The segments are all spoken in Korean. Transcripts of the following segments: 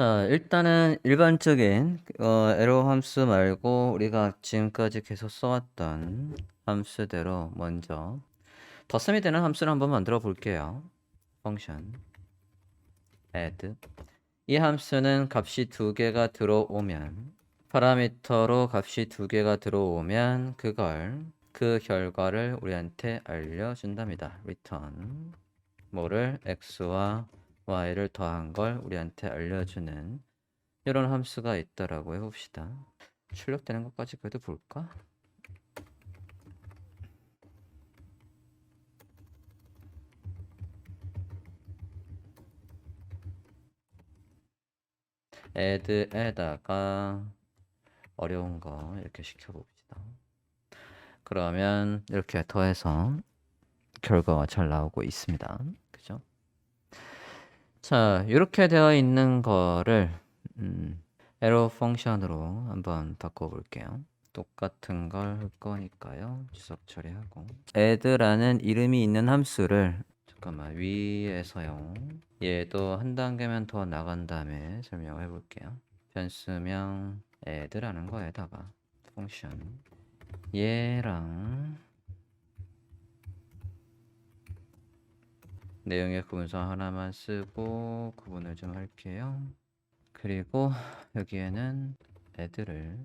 자, 일단은 일반적인 에러 함수 말고 우리가 지금까지 계속 써왔던 함수대로 먼저 덧셈이 되는 함수를 한번 만들어 볼게요. 펑션 add. 이 함수는 값이 두 개가 들어오면 파라미터로 값이 두 개가 들어오면 그 결과를 우리한테 알려준답니다. return 뭐를 x와 y를 더한 걸 우리한테 알려주는 이런 함수가 있다라고 해봅시다. 출력되는 것까지 그래도 볼까? add에다가 어려운 거 이렇게 시켜봅시다. 그러면 이렇게 더해서 결과가 잘 나오고 있습니다. 그죠? 자, 이렇게 되어 있는 거를 에러 펑션으로 한번 바꿔볼게요. 똑같은 걸 할 거니까요. 지석 처리하고 add라는 이름이 있는 함수를 잠깐만 위에서요. 얘도 한 단계만 더 나간 다음에 설명을 해볼게요. 변수명 add라는 거에다가 펑션 얘랑 내용의 구분서 하나만 쓰고 구분을 좀 할게요. 그리고 여기에는 add를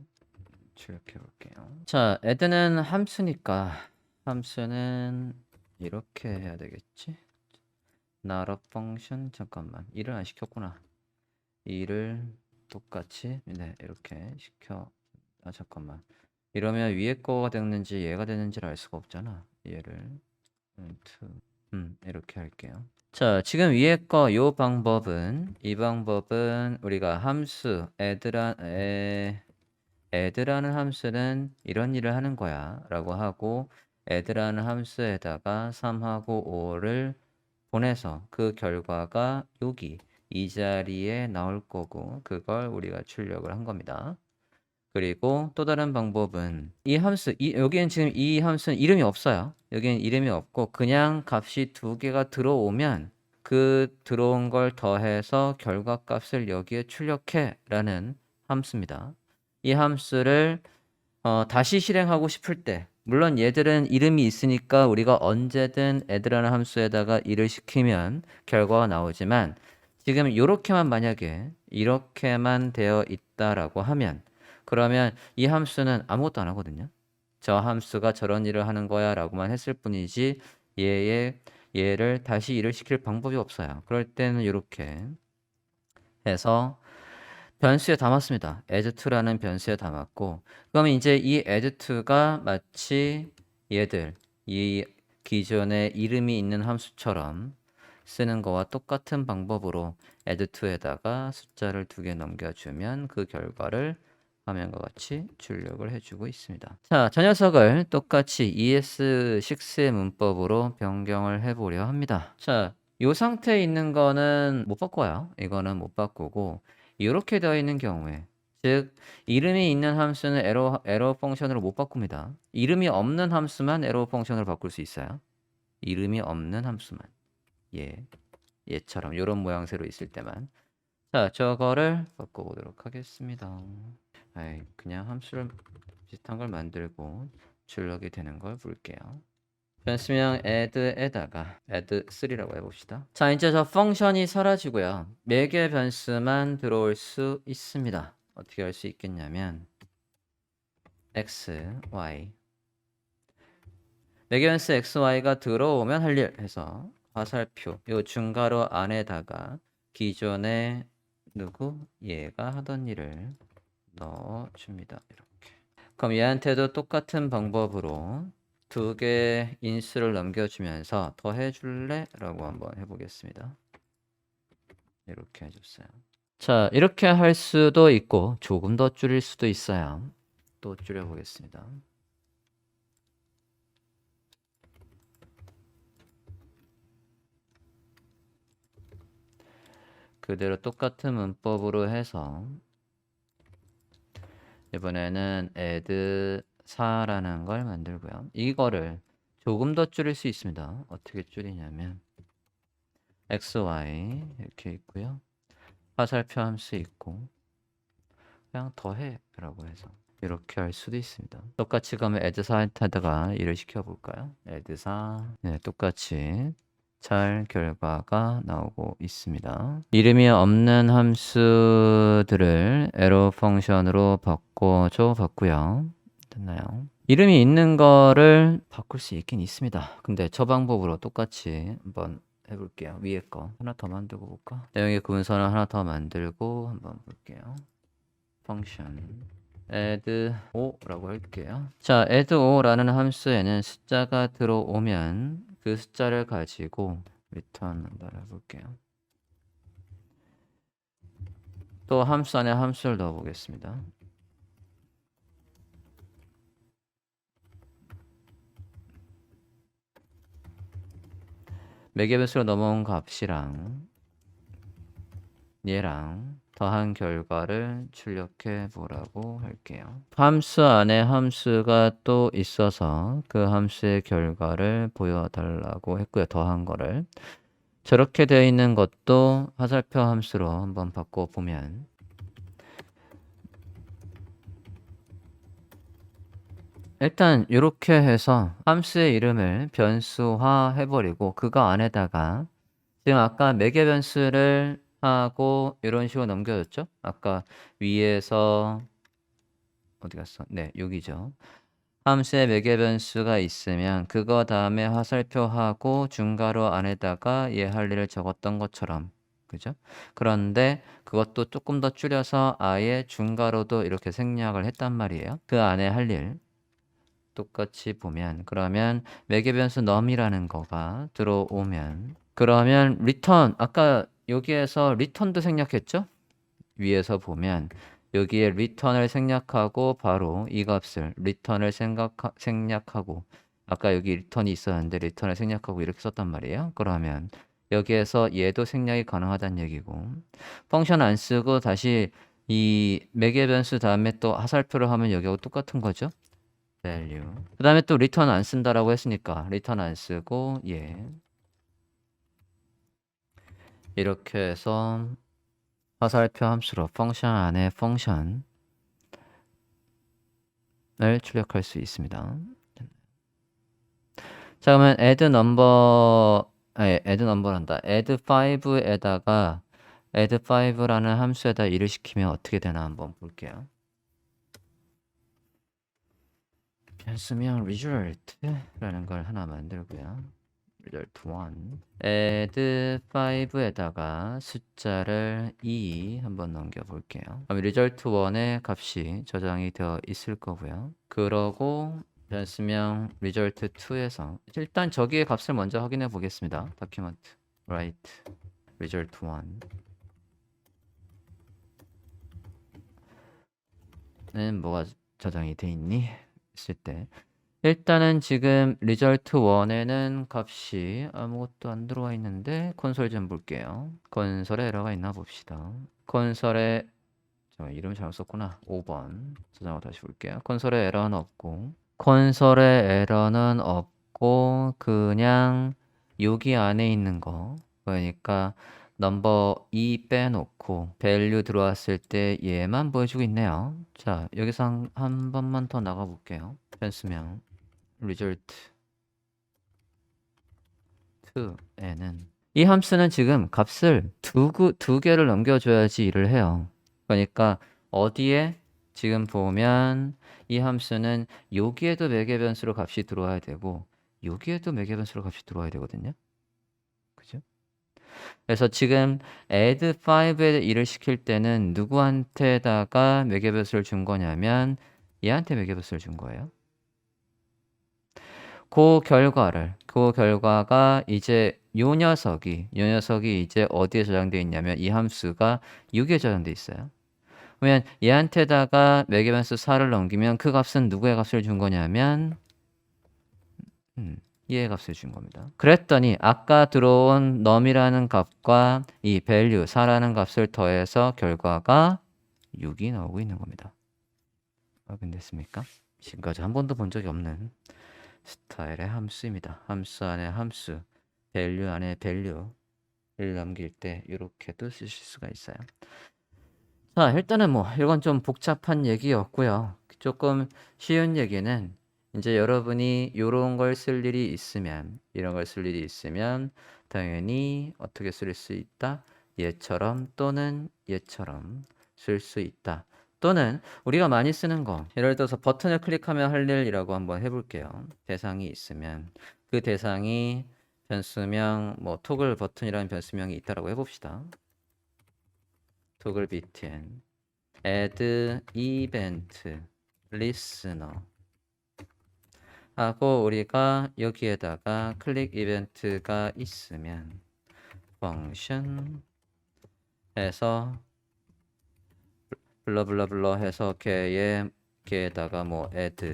출력해 볼게요. 자, add는 함수니까 함수는 이렇게 해야 되겠지? not a function 잠깐만 일을 안 시켰구나. 일을 똑같이 이렇게 시켜. 잠깐만 이러면 위에 거가 됐는지 얘가 됐는지를 알 수가 없잖아. 얘를 이렇게 할게요. 자, 지금 위에 거 이 방법은 우리가 함수 add라는 함수는 이런 일을 하는 거야 라고 하고 add라는 함수에다가 3하고 5를 보내서 그 결과가 여기 이 자리에 나올 거고 그걸 우리가 출력을 한 겁니다. 그리고 또 다른 방법은 이 함수 여기엔 지금 이 함수는 이름이 없어요. 여기엔 이름이 없고 그냥 값이 두 개가 들어오면 그 들어온 걸 더해서 결과값을 여기에 출력해 라는 함수입니다. 이 함수를 다시 실행하고 싶을 때 물론 얘들은 이름이 있으니까 우리가 언제든 add라는 함수에다가 일을 시키면 결과가 나오지만 지금 이렇게만 만약에 이렇게만 되어 있다라고 하면 그러면 이 함수는 아무것도 안 하거든요. 저 함수가 저런 일을 하는 거야 라고만 했을 뿐이지 얘를 다시 일을 시킬 방법이 없어요. 그럴 때는 이렇게 해서 변수에 담았습니다. add2라는 변수에 담았고 그러면 이제 이 add2가 마치 이 기존에 이름이 있는 함수처럼 쓰는 거와 똑같은 방법으로 add2에다가 숫자를 2개 넘겨주면 그 결과를 화면과 같이 출력을 해주고 있습니다. 자, 저 녀석을 똑같이 ES6의 문법으로 변경을 해보려 합니다. 자, 이 상태에 있는 거는 못 바꿔요. 이거는 못 바꾸고 이렇게 되어 있는 경우에 즉 이름이 있는 함수는 에러 펑션으로 못 바꿉니다. 이름이 없는 함수만 에러 펑션으로 바꿀 수 있어요. 이름이 없는 함수만 얘처럼 이런 모양새로 있을 때만. 자, 저거를 바꿔보도록 하겠습니다. 그냥 함수를 비슷한 걸 만들고 출력이 되는 걸 볼게요. 변수명 add에다가 add3라고 해봅시다. 자, 이제 저 펑션이 사라지고요. 4개 변수만 들어올 수 있습니다. 어떻게 할 수 있겠냐면 x, y 4개 변수 x, y가 들어오면 할 일 해서 화살표 요 중괄호 안에다가 기존에 얘가 하던 일을 넣어줍니다. 이렇게. 그럼 얘한테도 똑같은 방법으로 2개 인수를 넘겨주면서 더해줄래? 라고 한번 해보겠습니다. 이렇게 해줬어요. 자, 이렇게 할 수도 있고 조금 더 줄일 수도 있어요. 또 줄여보겠습니다. 그대로 똑같은 문법으로 해서 이번에는 add 4라는 걸 만들고요. 이거를 조금 더 줄일 수 있습니다. 어떻게 줄이냐면 xy 이렇게 있고요. 화살표 함수 있고 그냥 더해 라고 해서 이렇게 할 수도 있습니다. 똑같이 가면 add 4에다가 일을 시켜볼까요? add 4 네, 똑같이 잘 결과가 나오고 있습니다. 이름이 없는 함수들을 arrow 펑션으로 바꿨고요. 됐나요? 이름이 있는 거를 바꿀 수 있긴 있습니다. 근데 저 방법으로 똑같이 한번 해볼게요. 위에 거 하나 더 만들고 볼까? 내용의 구문선을 하나 더 만들고 한번 볼게요. 펑션 add 5라고 할게요. 자, add 5라는 함수에는 숫자가 들어오면 그 숫자를 가지고 return 한번 해볼게요. 또 함수 안에 함수를 넣어 보겠습니다. 매개변수로 넘어온 값이랑 얘랑 더한 결과를 출력해 보라고 할게요. 함수 안에 함수가 또 있어서 그 함수의 결과를 보여달라고 했고요. 더한 거를. 저렇게 되어 있는 것도 화살표 함수로 한번 바꿔보면 일단 이렇게 해서 함수의 이름을 변수화 해버리고 그거 안에다가 지금 아까 매개 변수를 하고 이런 식으로 넘겨줬죠? 아까 위에서 어디 갔어? 네, 여기죠. 함수에 매개 변수가 있으면 그거 다음에 화살표하고 중괄호 안에다가 얘 할 일을 적었던 것처럼 그죠? 그런데 그것도 조금 더 줄여서 아예 중괄호도 이렇게 생략을 했단 말이에요. 그 안에 할 일 똑같이 보면 그러면 매개 변수 num이라는 거가 들어오면 그러면 return 아까 여기에서 return도 생략했죠? 위에서 보면 여기에 return을 생략하고 바로 이 값을 return을 생략하고 아까 여기 return이 있었는데 return을 생략하고 이렇게 썼단 말이에요. 그러면 여기에서 얘도 생략이 가능하다는 얘기고 펑션 안 쓰고 다시 이 매개 변수 다음에 또 화살표를 하면 여기하고 똑같은 거죠. value. 그 다음에 또 return 안 쓴다라고 했으니까 return 안 쓰고 예 이렇게 해서 화살표 함수로 펑션 안에 펑션을 출력할 수 있습니다. 자 그러면 add number란다. add 5에다가 add 5라는 함수에다 일을 시키면 어떻게 되나 한번 볼게요. 변수명 result라는 걸 하나 만들고요. result 1 add 5에다가 숫자를 2 한번 넘겨 볼게요. 그럼 result 1의 값이 저장이 되어 있을 거고요. 그러고 변수명 result 2에서 일단 저기의 값을 먼저 확인해 보겠습니다. document write result 1는 뭐가 저장이 돼 있니? 했을 때 일단은 지금 result 1에는 값이 아무것도 안 들어와 있는데 콘솔 좀 볼게요. 콘솔에 에러가 있나 봅시다. 콘솔에 이름 잘못 썼구나. 5번 저장하고 다시 볼게요. 콘솔에 에러는 없고 그냥 여기 안에 있는 거 그러니까 넘버 2 빼놓고 밸류 들어왔을 때 얘만 보여주고 있네요. 자 여기서 한 번만 더 나가 볼게요. 변수명 result 2에는 이 함수는 지금 값을 두 개를 넘겨줘야지 일을 해요. 그러니까 어디에 지금 보면 이 함수는 여기에도 매개 변수로 값이 들어와야 되고 여기에도 매개 변수로 값이 들어와야 되거든요. 그죠? 그래서 지금 add 5에 일을 시킬 때는 누구한테다가 매개 변수를 준 거냐면 얘한테 매개 변수를 준 거예요. 그 결과가 이제 요 녀석이 이제 어디에 저장되어 있냐면 이 함수가 6에 저장되어 있어요. 그러면 얘한테다가 매개변수 4를 넘기면 그 값은 누구의 값을 준 거냐면 얘의 값을 준 겁니다. 그랬더니 아까 들어온 num이라는 값과 이 value 4라는 값을 더해서 결과가 6이 나오고 있는 겁니다. 확인됐습니까? 지금까지 한 번도 본 적이 없는 스타일의 함수입니다. 함수 안에 함수, value 안에 value 남길 때 이렇게도 쓰실 수가 있어요. 자, 일단은 뭐 이건 좀 복잡한 얘기였고요. 조금 쉬운 얘기는 이제 여러분이 요런 걸 쓸 일이 있으면, 이런 걸 쓸 일이 있으면 당연히 어떻게 쓸 수 있다? 얘처럼 또는 얘처럼 쓸 수 있다. 또는 우리가 많이 쓰는 거, 예를 들어서 버튼을 클릭하면 할 일이라고 한번 해볼게요. 대상이 있으면 그 대상이 변수명 뭐 토글 버튼이라는 변수명이 있다라고 해봅시다. 토글 btn add event listener 하고 우리가 여기에다가 클릭 이벤트가 있으면 펑션 해서 블러블러블러 해서 걔에다가 뭐 add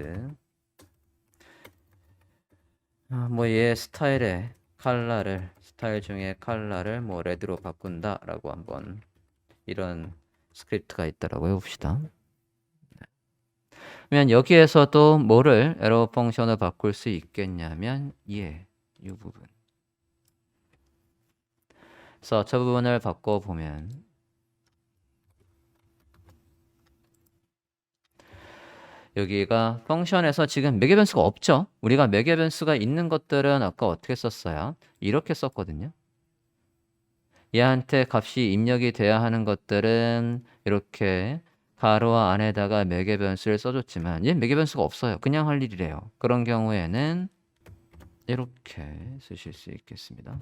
뭐 얘 스타일의 스타일 중에 컬러를 뭐 레드로 바꾼다 라고 한번 이런 스크립트가 있다라고 해봅시다. 그러면 여기에서도 뭐를 에러 펑션을 바꿀 수 있겠냐면 이 부분. 그래서 저 부분을 바꿔보면 여기가 펑션에서 지금 매개 변수가 없죠. 우리가 매개 변수가 있는 것들은 아까 어떻게 썼어요? 이렇게 썼거든요. 얘한테 값이 입력이 돼야 하는 것들은 이렇게 가로 안에다가 매개 변수를 써줬지만 얘 매개 변수가 없어요. 그냥 할 일이래요. 그런 경우에는 이렇게 쓰실 수 있겠습니다.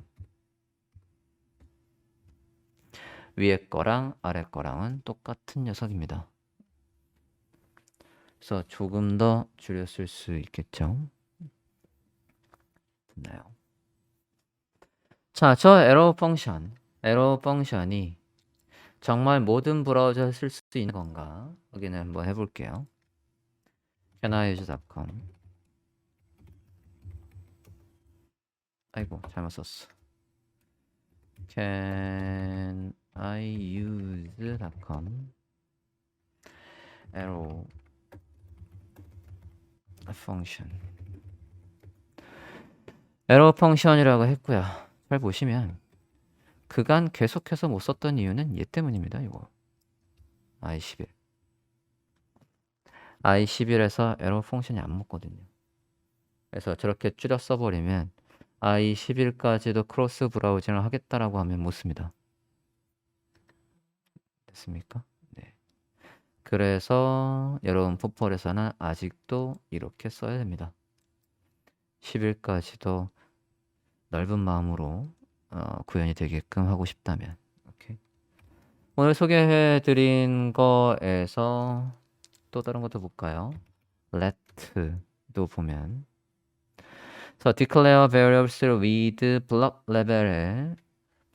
위에 거랑 아래 거랑은 똑같은 녀석입니다. 그래서 조금 더 줄였을 수 있겠죠. 됐나요? 자, 저 에러 펑션이 정말 모든 브라우저에 쓸 수 있는 건가 확인을 한번 해볼게요. canIuse.com 아이고 잘못 썼어. canIuse.com arrow function 에러 펑션이라고 했고요. 잘 보시면 그간 계속해서 못 썼던 이유는 얘 때문입니다. 이거 i11에서 에러 펑션이 안 먹거든요. 그래서 저렇게 줄여 써버리면 i11까지도 크로스 브라우징을 하겠다라고 하면 못 씁니다. 됐습니까? 네. 그래서 여러분 포펄에서는 아직도 이렇게 써야 됩니다. 10일까지도 넓은 마음으로 구현이 되게끔 하고 싶다면. 오케이. 오늘 소개해드린 거에서 또 다른 것도 볼까요? let도 보면 자, declare variables with block level에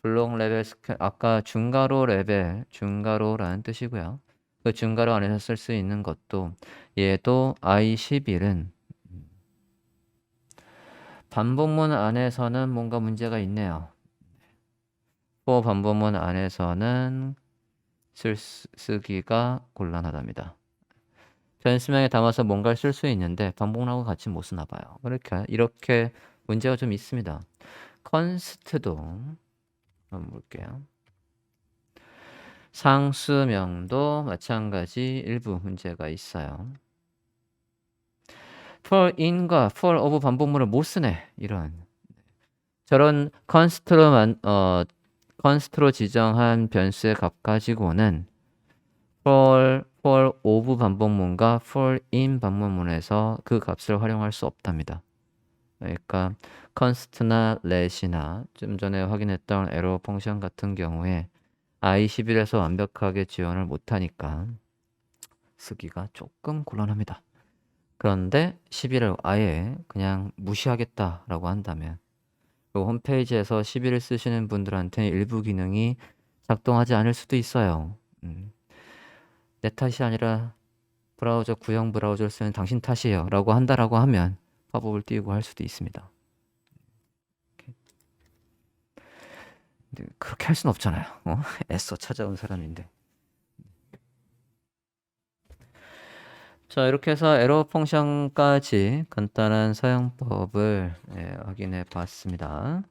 블록 레벨 아까 중괄호 레벨 중괄호라는 뜻이고요. 그 중괄호 안에서 쓸 수 있는 것도 얘도 i11은 반복문 안에서는 뭔가 문제가 있네요. for 반복문 안에서는 쓰기가 곤란하답니다. 변수명에 담아서 뭔가를 쓸 수 있는데 반복문하고 같이 못 쓰나 봐요. 그러니까 이렇게 문제가 좀 있습니다. const도 한번 볼게요. 상수명도 마찬가지 일부 문제가 있어요. for in과 for of 반복문을 못 쓰네. 저런 const로 지정한 변수의 값 가지고는 for of 반복문과 for in 반복문에서 그 값을 활용할 수 없답니다. 그러니까 const나 let이나 좀 전에 확인했던 arrow 펑션 같은 경우에 i11에서 완벽하게 지원을 못하니까 쓰기가 조금 곤란합니다. 그런데 11을 아예 그냥 무시하겠다라고 한다면 홈페이지에서 11을 쓰시는 분들한테는 일부 기능이 작동하지 않을 수도 있어요. 내 탓이 아니라 브라우저 구형 브라우저를 쓰는 당신 탓이에요 라고 한다라고 하면 팝업을 띄우고 할 수도 있습니다. 그렇게 할 순 없잖아요. 애써 찾아온 사람인데. 자, 이렇게 해서 에러 펑션까지 간단한 사용법을 확인해 봤습니다.